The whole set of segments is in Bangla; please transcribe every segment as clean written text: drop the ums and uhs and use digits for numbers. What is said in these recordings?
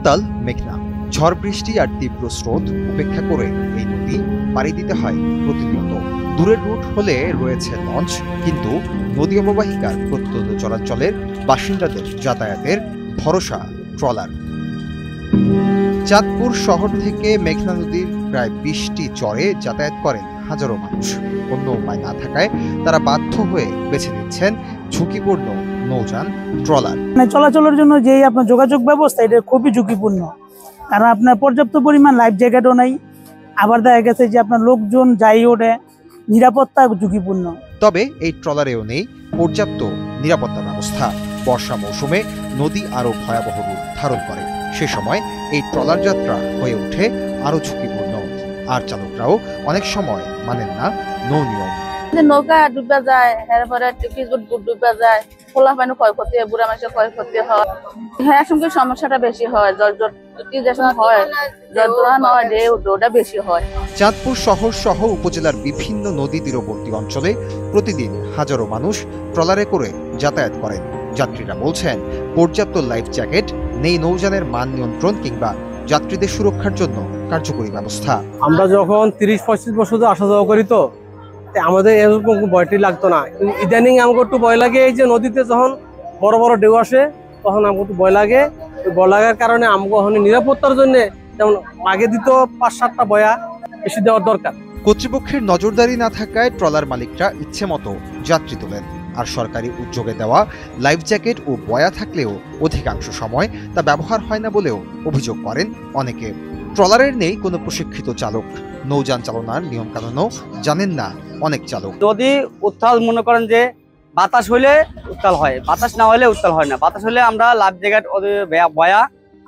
উত্তাল মেঘনা, ঝড় বৃষ্টি আর তীব্র স্রোত উপেক্ষা করে এই নদী পাড়ি দিতে হয় প্রতিনিয়ত। দূরের রুট হলে রয়েছে লঞ্চ, কিন্তু নদী অববাহিকার প্রত্যন্ত চলাচলের বাসিন্দাদের যাতায়াতের ভরসা ট্রলার। চাঁদপুর শহর থেকে মেঘনা নদীর প্রায় 20টি চরে যাতায়াত করেন হাজারো মানুষ। অন্য উপায় না থাকায় তারা বাধ্য হয়ে বেছে নিচ্ছেন ঝুঁকিপূর্ণ নৌযান ট্রলার। চলাচলের জন্য যে আপনার যোগাযোগ ব্যবস্থা, এটা খুবই ঝুঁকিপূর্ণ, কারণ আপনার পর্যাপ্ত পরিমাণ লাইফ জ্যাকেটও নাই। আবার দেখা গেছে যে আপনার লোকজন যাই ওঠে, নিরাপত্তা ঝুঁকিপূর্ণ। তবে এই ট্রলারেও নেই পর্যাপ্ত নিরাপত্তা ব্যবস্থা। বর্ষা মৌসুমে নদী আরো ভয়াবহ রূপ ধারণ করে। সে সময় এই ট্রলার যাত্রা হয়ে ওঠে আরো ঝুঁকিপূর্ণ, আর চালকরাও অনেক সময় মানেন না নৌ নিয়ম। নৌকা ডুবে যায়, এরপরে ডুবে যায়, খোলা পানি ক্ষয়ক্ষতি হয়, বুড়া মানুষের ক্ষয়ক্ষতি হয়। হ্যাঁ, সঙ্গে সমস্যাটা বেশি হয়, বেশি হয়। চাঁদপুর শহর সহ উপজেলার বিভিন্ন নদী তীরবর্তী অঞ্চলে প্রতিদিন হাজারো মানুষ ট্রলারে করে যাতায়াত করেন। যাত্রীরা বলছেন, পর্যাপ্ত লাইফ জ্যাকেট নেই, নৌযানের মান নিয়ন্ত্রণ কিংবা যাত্রীদের সুরক্ষার জন্য কার্যকরী ব্যবস্থা। আমরা যখন 30-35 বছর আসা যাওয়া করি, তো আমাদের এরকম ভয়টি লাগতো না। কিন্তু ইদানিং আমাকে একটু ভয় লাগে। এই যে নদীতে যখন বড় বড় ঢেউ আসে, তখন আমাকে একটু ভয় লাগে। ভয় লাগার কারণে আমাকে নিরাপত্তার জন্য যেমন আগে দিত 5-7টা বয়া বেশি দেওয়ার দরকার। কর্তৃপক্ষের নজরদারি না থাকায় ট্রলার মালিকরা ইচ্ছে মতো যাত্রী তোলেন, আর সরকারি উদ্যোগে দেওয়া লাইফ জ্যাকেট ও বয়া থাকলেও অধিকাংশ সময় তা ব্যবহার হয় না বলেও অভিযোগ করেন অনেকে। ট্রলারের নেই কোনো প্রশিক্ষিত চালক, নৌযান চালনার নিয়ম কানুনও জানেন না অনেক চালক। যদি উত্তাল মনে করেন যে বাতাস হইলে উত্তাল হয়, বাতাস না হলে উত্তাল হয় না। বাতাস হলে আমরা লাইফ জ্যাকেট বয়া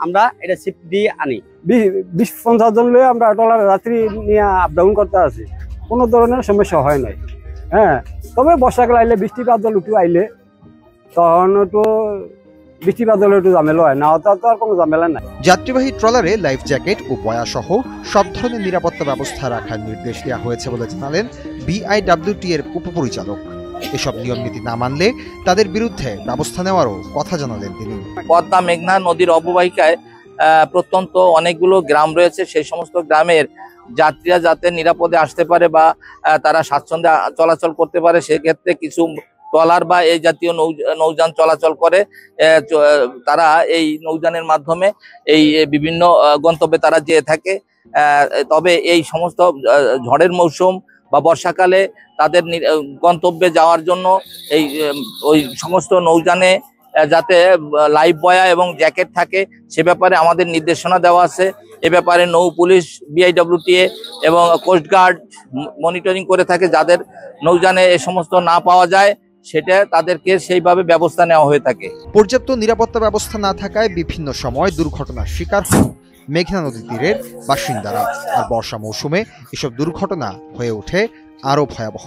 আমরা এটা সিপ দিয়ে আনি। 20-50 জন লয়ে আমরা ট্রলার যাত্রী নিয়ে আপ ডাউন করতে আছি, কোনো ধরনের সমস্যা হয় নাই। হ্যাঁ, তবে বর্ষাকাল আইলে, বৃষ্টিপাত জল একটু আইলে, তখন একটু বৃষ্টিপাত জল একটু ঝামেলা হয়, না তো আর কোনো ঝামেলা নাই। যাত্রীবাহী ট্রলারে লাইফ জ্যাকেট ও বয়া সহ সব ধরনের নিরাপত্তা ব্যবস্থা রাখার নির্দেশ দেওয়া হয়েছে বলে জানালেন BIWT এর উপপরিচালক। এসব নিয়ম নীতি না মানলে তাদের বিরুদ্ধে ব্যবস্থা নেওয়ারও কথা জানালেন তিনি। পদ্মা মেঘনা নদীর অববাহিকায় প্রত্যন্ত অনেকগুলো গ্রাম রয়েছে। সেই সমস্ত গ্রামের যাত্রীরা যাতে নিরাপদে আসতে পারে বা তারা স্বাচ্ছন্দ্যে চলাচল করতে পারে, সেক্ষেত্রে কিছু ট্রলার বা এই জাতীয় নৌযান চলাচল করে। তারা এই নৌযানের মাধ্যমে এই বিভিন্ন গন্তব্যে তারা যেয়ে থাকে। তবে এই সমস্ত ঝড়ের মৌসুম বা বর্ষাকালে তাদের গন্তব্যে যাওয়ার জন্য ওই সমস্ত নৌযানে যাতে লাইফ বয়া এবং জ্যাকেট থাকে, সে ব্যাপারে আমাদের নির্দেশনা দেওয়া আছে। এ ব্যাপারে নৌ পুলিশ, BIWT এবং কোস্টগার্ড মনিটরিং করে থাকে। যাদের নৌযানে এ সমস্ত না পাওয়া যায়, সেটা তাদেরকে সেইভাবে ব্যবস্থা নেওয়া হয়ে থাকে। পর্যাপ্ত নিরাপত্তা ব্যবস্থা না থাকায় বিভিন্ন সময় দুর্ঘটনার শিকার হন মেঘনা নদী তীরের বাসিন্দারা, আর বর্ষা মৌসুমে এসব দুর্ঘটনা হয়ে ওঠে আরো ভয়াবহ।